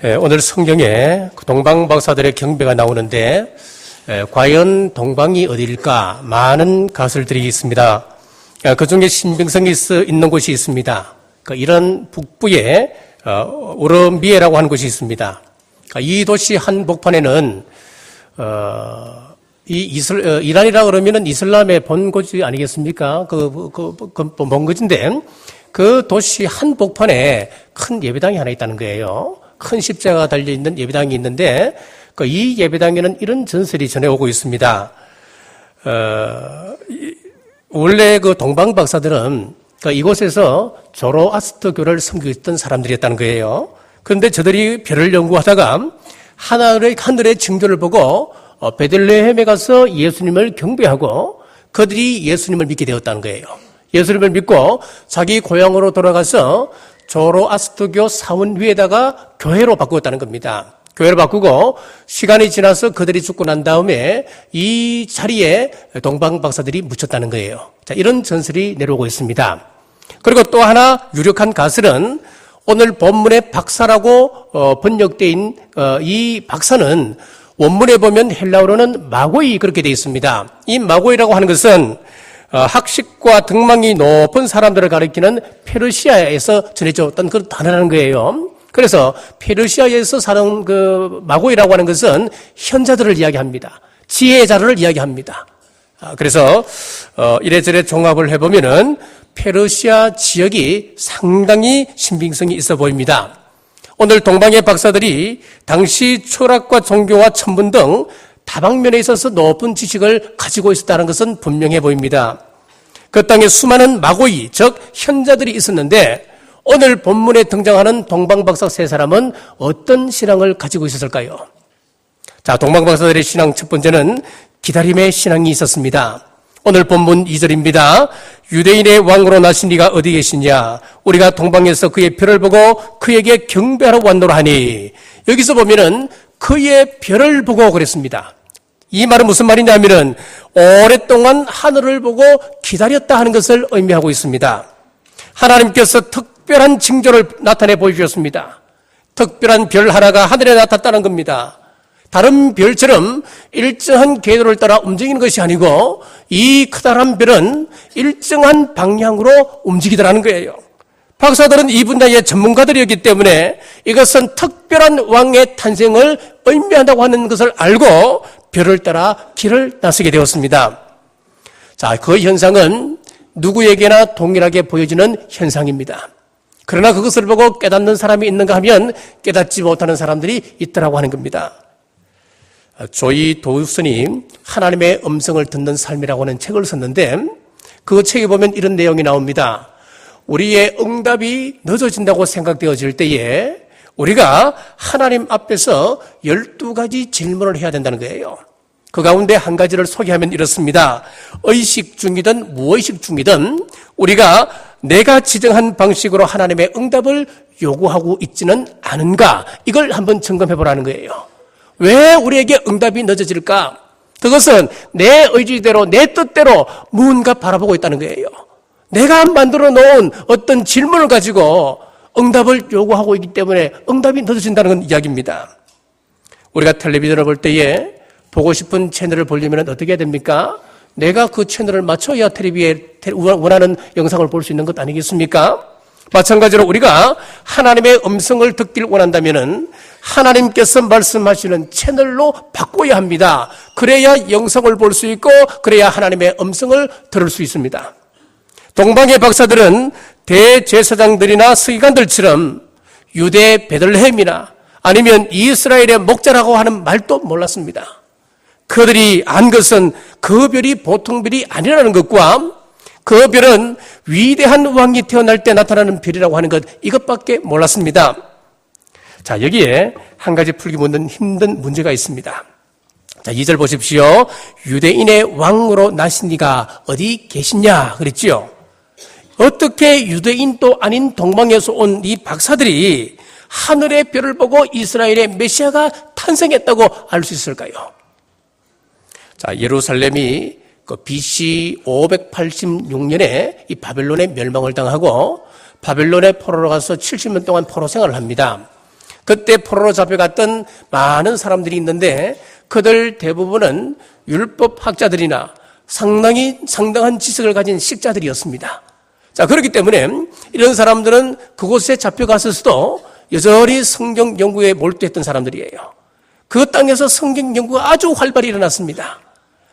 오늘 성경에 동방박사들의 경배가 나오는데 과연 동방이 어디일까? 많은 가설들이 드리겠습니다. 그 중에 신빙성이 있는 곳이 있습니다. 이런 북부에 우르미에라고 하는 곳이 있습니다. 이 도시 한복판에는 이란이라 그러면은 이슬람의 본고지 아니겠습니까? 본거지인데 그 도시 한복판에 큰 예배당이 하나 있다는 거예요. 큰 십자가가 달려있는 예배당이 있는데 이 예배당에는 이런 전설이 전해오고 있습니다. 원래 그 동방박사들은 이곳에서 조로아스터교를 섬기던 사람들이었다는 거예요. 그런데 저들이 별을 연구하다가 하늘의 징조를 보고 베들레헴에 가서 예수님을 경배하고 그들이 예수님을 믿게 되었다는 거예요. 예수님을 믿고 자기 고향으로 돌아가서 조로아스터교 사원 위에다가 교회로 바꾸었다는 겁니다. 교회로 바꾸고 시간이 지나서 그들이 죽고 난 다음에 이 자리에 동방박사들이 묻혔다는 거예요. 자, 이런 전설이 내려오고 있습니다. 그리고 또 하나 유력한 가설은 오늘 본문의 박사라고 번역된 이 박사는 원문에 보면 헬라어로는 마고이 그렇게 되어 있습니다. 이 마고이라고 하는 것은 학식과 등망이 높은 사람들을 가리키는 페르시아에서 전해졌던 그 단어라는 거예요. 그래서 페르시아에서 사는 그 마고이라고 하는 것은 현자들을 이야기합니다. 지혜자를 이야기합니다. 그래서 이래저래 종합을 해보면은 페르시아 지역이 상당히 신빙성이 있어 보입니다. 오늘 동방의 박사들이 당시 철학과 종교와 천문 등 다방면에 있어서 높은 지식을 가지고 있었다는 것은 분명해 보입니다. 그 땅에 수많은 마고이, 즉 현자들이 있었는데 오늘 본문에 등장하는 동방박사 세 사람은 어떤 신앙을 가지고 있었을까요? 자, 동방박사들의 신앙 첫 번째는 기다림의 신앙이 있었습니다. 오늘 본문 2절입니다. 유대인의 왕으로 나신 이가 어디 계시냐? 우리가 동방에서 그의 별을 보고 그에게 경배하러 왔노라 하니. 여기서 보면은 그의 별을 보고 그랬습니다. 이 말은 무슨 말이냐 하면은 오랫동안 하늘을 보고 기다렸다 하는 것을 의미하고 있습니다. 하나님께서 특별한 징조를 나타내 보여주셨습니다. 특별한 별 하나가 하늘에 나타났다는 겁니다. 다른 별처럼 일정한 궤도를 따라 움직이는 것이 아니고 이 커다란 별은 일정한 방향으로 움직이더라는 거예요. 박사들은 이 분야의 전문가들이었기 때문에 이것은 특별한 왕의 탄생을 의미한다고 하는 것을 알고 별을 따라 길을 나서게 되었습니다. 자, 그 현상은 누구에게나 동일하게 보여지는 현상입니다. 그러나 그것을 보고 깨닫는 사람이 있는가 하면 깨닫지 못하는 사람들이 있더라고 하는 겁니다. 조이 도우슨이 하나님의 음성을 듣는 삶이라고 하는 책을 썼는데 그 책에 보면 이런 내용이 나옵니다. 우리의 응답이 늦어진다고 생각되어질 때에 우리가 하나님 앞에서 12가지 질문을 해야 된다는 거예요. 그 가운데 한 가지를 소개하면 이렇습니다. 의식 중이든 무의식 중이든 우리가 내가 지정한 방식으로 하나님의 응답을 요구하고 있지는 않은가? 이걸 한번 점검해 보라는 거예요. 왜 우리에게 응답이 늦어질까? 그것은 내 의지대로 내 뜻대로 무언가 바라보고 있다는 거예요. 내가 만들어 놓은 어떤 질문을 가지고 응답을 요구하고 있기 때문에 응답이 늦어진다는 건 이야기입니다. 우리가 텔레비전을 볼 때에 보고 싶은 채널을 보려면 어떻게 해야 됩니까? 내가 그 채널을 맞춰야 텔레비에 원하는 영상을 볼 수 있는 것 아니겠습니까? 마찬가지로 우리가 하나님의 음성을 듣길 원한다면은 하나님께서 말씀하시는 채널로 바꿔야 합니다. 그래야 영상을 볼 수 있고 그래야 하나님의 음성을 들을 수 있습니다. 동방의 박사들은 대제사장들이나 서기관들처럼 유대 베들레헴이나 아니면 이스라엘의 목자라고 하는 말도 몰랐습니다. 그들이 안 것은 그 별이 보통 별이 아니라는 것과 그 별은 위대한 왕이 태어날 때 나타나는 별이라고 하는 것 이것밖에 몰랐습니다. 자, 여기에 한 가지 풀기 힘든 문제가 있습니다. 자, 2절 보십시오. 유대인의 왕으로 나신 이가 어디 계시냐 그랬지요. 어떻게 유대인도 아닌 동방에서 온 이 박사들이 하늘의 별을 보고 이스라엘의 메시아가 탄생했다고 알 수 있을까요? 자, 예루살렘이 BC 586년에 이 바벨론의 멸망을 당하고 바벨론의 포로로 가서 70년 동안 포로 생활을 합니다. 그때 포로로 잡혀갔던 많은 사람들이 있는데 그들 대부분은 율법학자들이나 상당한 지식을 가진 식자들이었습니다. 자, 그렇기 때문에 이런 사람들은 그곳에 잡혀갔을 도 여전히 성경 연구에 몰두했던 사람들이에요. 그 땅에서 성경 연구가 아주 활발히 일어났습니다.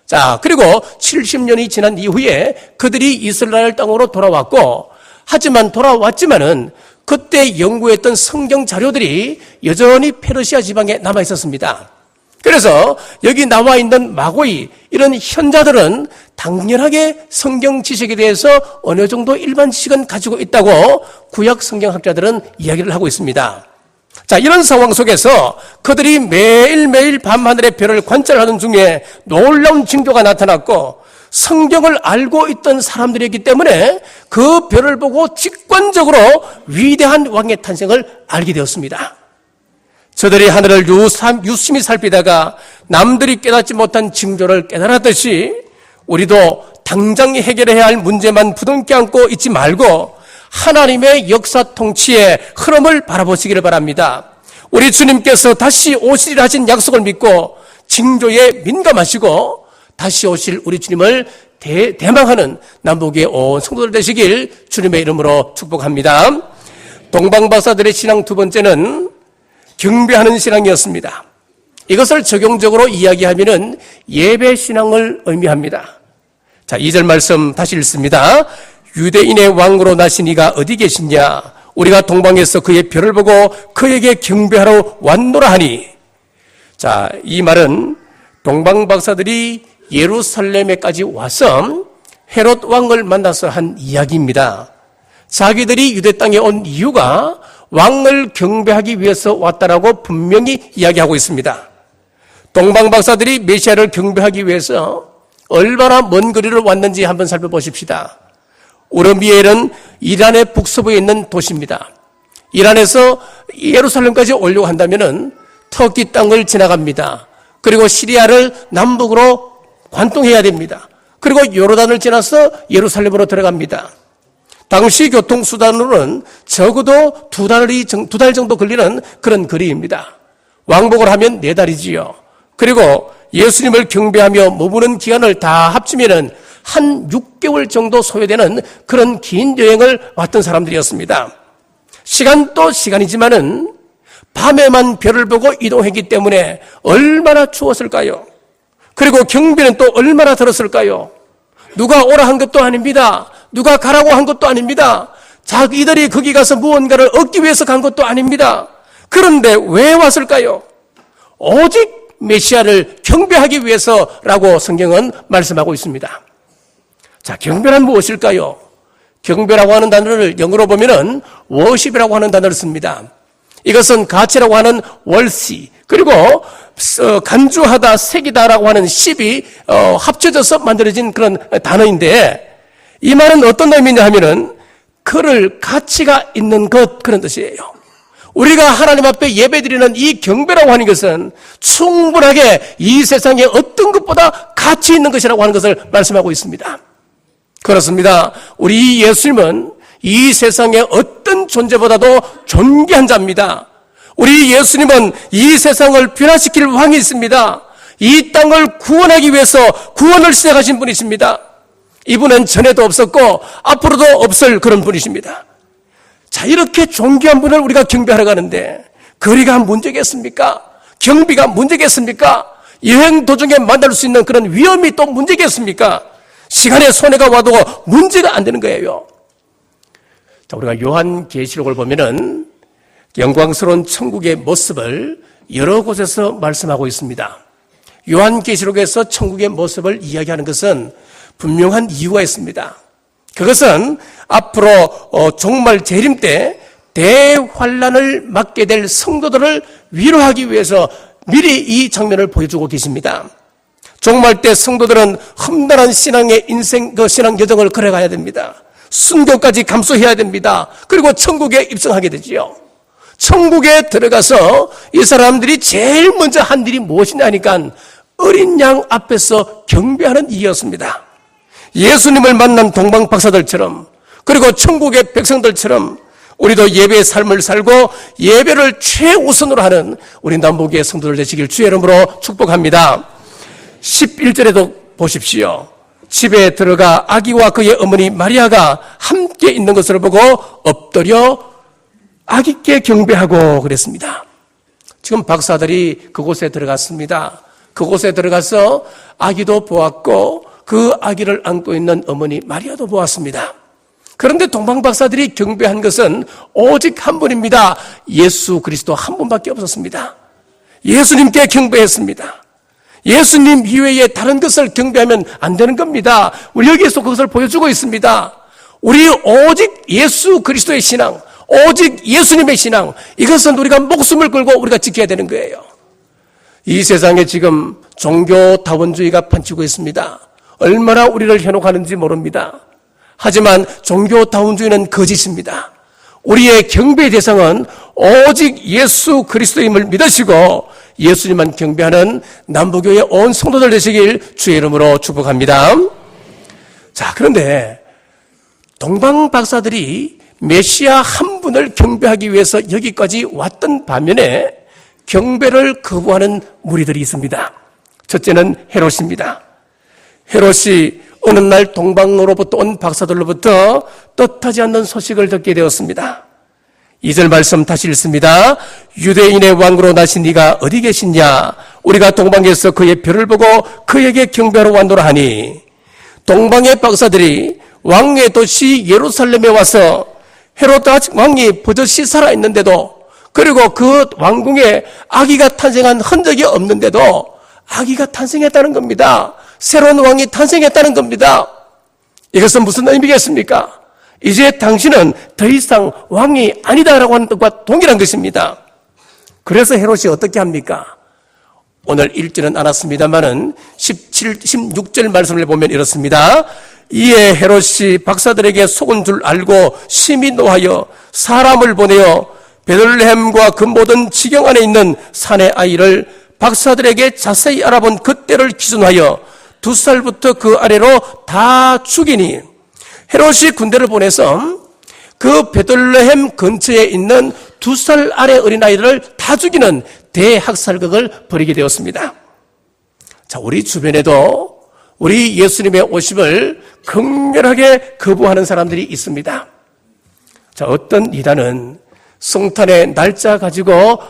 자, 그리고 70년이 지난 이후에 그들이 이스라엘 땅으로 돌아왔고, 하지만 돌아왔지만은 그때 연구했던 성경 자료들이 여전히 페르시아 지방에 남아 있었습니다. 그래서 여기 나와 있는 마고이 이런 현자들은 당연하게 성경 지식에 대해서 어느 정도 일반 지식은 가지고 있다고 구약 성경학자들은 이야기를 하고 있습니다. 자, 이런 상황 속에서 그들이 매일매일 밤하늘의 별을 관찰하는 중에 놀라운 징조가 나타났고 성경을 알고 있던 사람들이었기 때문에 그 별을 보고 직관적으로 위대한 왕의 탄생을 알게 되었습니다. 저들이 하늘을 유심히 살피다가 남들이 깨닫지 못한 징조를 깨달았듯이 우리도 당장 해결해야 할 문제만 부둥켜 안고 있지 말고 하나님의 역사 통치의 흐름을 바라보시기를 바랍니다. 우리 주님께서 다시 오시리라 하신 약속을 믿고 징조에 민감하시고 다시 오실 우리 주님을 대망하는 남북의 온 성도들 되시길 주님의 이름으로 축복합니다. 동방박사들의 신앙 두 번째는 경배하는 신앙이었습니다. 이것을 적용적으로 이야기하면은 예배 신앙을 의미합니다. 자, 2절 말씀 다시 읽습니다. 유대인의 왕으로 나신 이가 어디 계시냐? 우리가 동방에서 그의 별을 보고 그에게 경배하러 왔노라 하니. 자, 이 말은 동방 박사들이 예루살렘에까지 와서 헤롯 왕을 만나서 한 이야기입니다. 자기들이 유대 땅에 온 이유가 왕을 경배하기 위해서 왔다라고 분명히 이야기하고 있습니다. 동방 박사들이 메시아를 경배하기 위해서 얼마나 먼 거리를 왔는지 한번 살펴보십시다. 우르미엘은 이란의 북서부에 있는 도시입니다. 이란에서 예루살렘까지 오려고 한다면은 터키 땅을 지나갑니다. 그리고 시리아를 남북으로 관통해야 됩니다. 그리고 요르단을 지나서 예루살렘으로 들어갑니다. 당시 교통수단으로는 적어도 두 달 정도 걸리는 그런 거리입니다. 왕복을 하면 4달이지요. 그리고 예수님을 경배하며 머무는 기간을 다 합치면은 한 6개월 정도 소요되는 그런 긴 여행을 왔던 사람들이었습니다. 시간도 시간이지만은 밤에만 별을 보고 이동했기 때문에 얼마나 추웠을까요? 그리고 경비는 또 얼마나 들었을까요? 누가 오라 한 것도 아닙니다. 누가 가라고 한 것도 아닙니다. 자기들이 거기 가서 무언가를 얻기 위해서 간 것도 아닙니다. 그런데 왜 왔을까요? 오직 메시아를 경배하기 위해서라고 성경은 말씀하고 있습니다. 자, 경배란 무엇일까요? 경배라고 하는 단어를 영어로 보면은 worship이라고 하는 단어를 씁니다. 이것은 가치라고 하는 월시, 그리고 간주하다, 새기다라고 하는 십이 합쳐져서 만들어진 그런 단어인데, 이 말은 어떤 의미냐 하면은 그를 가치가 있는 것, 그런 뜻이에요. 우리가 하나님 앞에 예배드리는 이 경배라고 하는 것은 충분하게 이 세상에 어떤 것보다 가치 있는 것이라고 하는 것을 말씀하고 있습니다. 그렇습니다. 우리 예수님은 이 세상의 어떤 존재보다도 존귀한 자입니다. 우리 예수님은 이 세상을 변화시킬 왕이 있습니다. 이 땅을 구원하기 위해서 구원을 시작하신 분이십니다. 이분은 전에도 없었고 앞으로도 없을 그런 분이십니다. 자, 이렇게 존귀한 분을 우리가 경배하러 가는데 거리가 문제겠습니까? 경비가 문제겠습니까? 여행 도중에 만날 수 있는 그런 위험이 또 문제겠습니까? 시간에 손해가 와도 문제가 안 되는 거예요. 자, 우리가 요한계시록을 보면은 영광스러운 천국의 모습을 여러 곳에서 말씀하고 있습니다. 요한계시록에서 천국의 모습을 이야기하는 것은 분명한 이유가 있습니다. 그것은 앞으로 종말 재림 때 대환란을 맞게 될 성도들을 위로하기 위해서 미리 이 장면을 보여주고 계십니다. 종말 때 성도들은 험난한 신앙의 신앙 여정을 걸어가야 됩니다. 순교까지 감수해야 됩니다. 그리고 천국에 입성하게 되지요. 천국에 들어가서 이 사람들이 제일 먼저 한 일이 무엇이냐 하니까 어린 양 앞에서 경배하는 일이었습니다. 예수님을 만난 동방 박사들처럼, 그리고 천국의 백성들처럼 우리도 예배의 삶을 살고 예배를 최우선으로 하는 우리 남북의 성도들 되시길 주의 이름으로 축복합니다. 11절에도 보십시오. 집에 들어가 아기와 그의 어머니 마리아가 함께 있는 것을 보고 엎드려 아기께 경배하고 그랬습니다. 지금 박사들이 그곳에 들어갔습니다. 그곳에 들어가서 아기도 보았고 그 아기를 안고 있는 어머니 마리아도 보았습니다. 그런데 동방 박사들이 경배한 것은 오직 한 분입니다. 예수 그리스도 한 분밖에 없었습니다. 예수님께 경배했습니다. 예수님 이외에 다른 것을 경배하면 안 되는 겁니다. 우리 여기에서 그것을 보여주고 있습니다. 우리 오직 예수 그리스도의 신앙, 오직 예수님의 신앙, 이것은 우리가 목숨을 걸고 우리가 지켜야 되는 거예요. 이 세상에 지금 종교다원주의가 판치고 있습니다. 얼마나 우리를 현혹하는지 모릅니다. 하지만 종교다원주의는 거짓입니다. 우리의 경배의 대상은 오직 예수 그리스도임을 믿으시고 예수님만 경배하는 남부교회 온 성도들 되시길 주의 이름으로 축복합니다. 자, 그런데 동방 박사들이 메시아 한 분을 경배하기 위해서 여기까지 왔던 반면에 경배를 거부하는 무리들이 있습니다. 첫째는 헤롯입니다. 헤롯이 어느 날 동방으로부터 온 박사들로부터 뜻하지 않는 소식을 듣게 되었습니다. 2절 말씀 다시 읽습니다. 유대인의 왕으로 나신 네가 어디 계시냐? 우리가 동방에서 그의 별을 보고 그에게 경배하러 왔노라 하니, 동방의 박사들이 왕의 도시 예루살렘에 와서 헤롯 왕이 버젓이 살아있는데도, 그리고 그 왕궁에 아기가 탄생한 흔적이 없는데도 아기가 탄생했다는 겁니다. 새로운 왕이 탄생했다는 겁니다. 이것은 무슨 의미겠습니까? 이제 당신은 더 이상 왕이 아니다라고 하는 것과 동일한 것입니다. 그래서 헤롯이 어떻게 합니까? 오늘 읽지는 않았습니다만은 16절 말씀을 보면 이렇습니다. 이에 헤롯이 박사들에게 속은 줄 알고 심히 노하여 사람을 보내어 베들레헴과 그 모든 지경 안에 있는 산의 아이를 박사들에게 자세히 알아본 그때를 기준하여 2살부터 그 아래로 다 죽이니, 헤롯이 군대를 보내서 그 베들레헴 근처에 있는 2살 아래 어린아이들을 다 죽이는 대학살극을 벌이게 되었습니다. 자, 우리 주변에도 우리 예수님의 오심을 극렬하게 거부하는 사람들이 있습니다. 자, 어떤 이단은 성탄의 날짜 가지고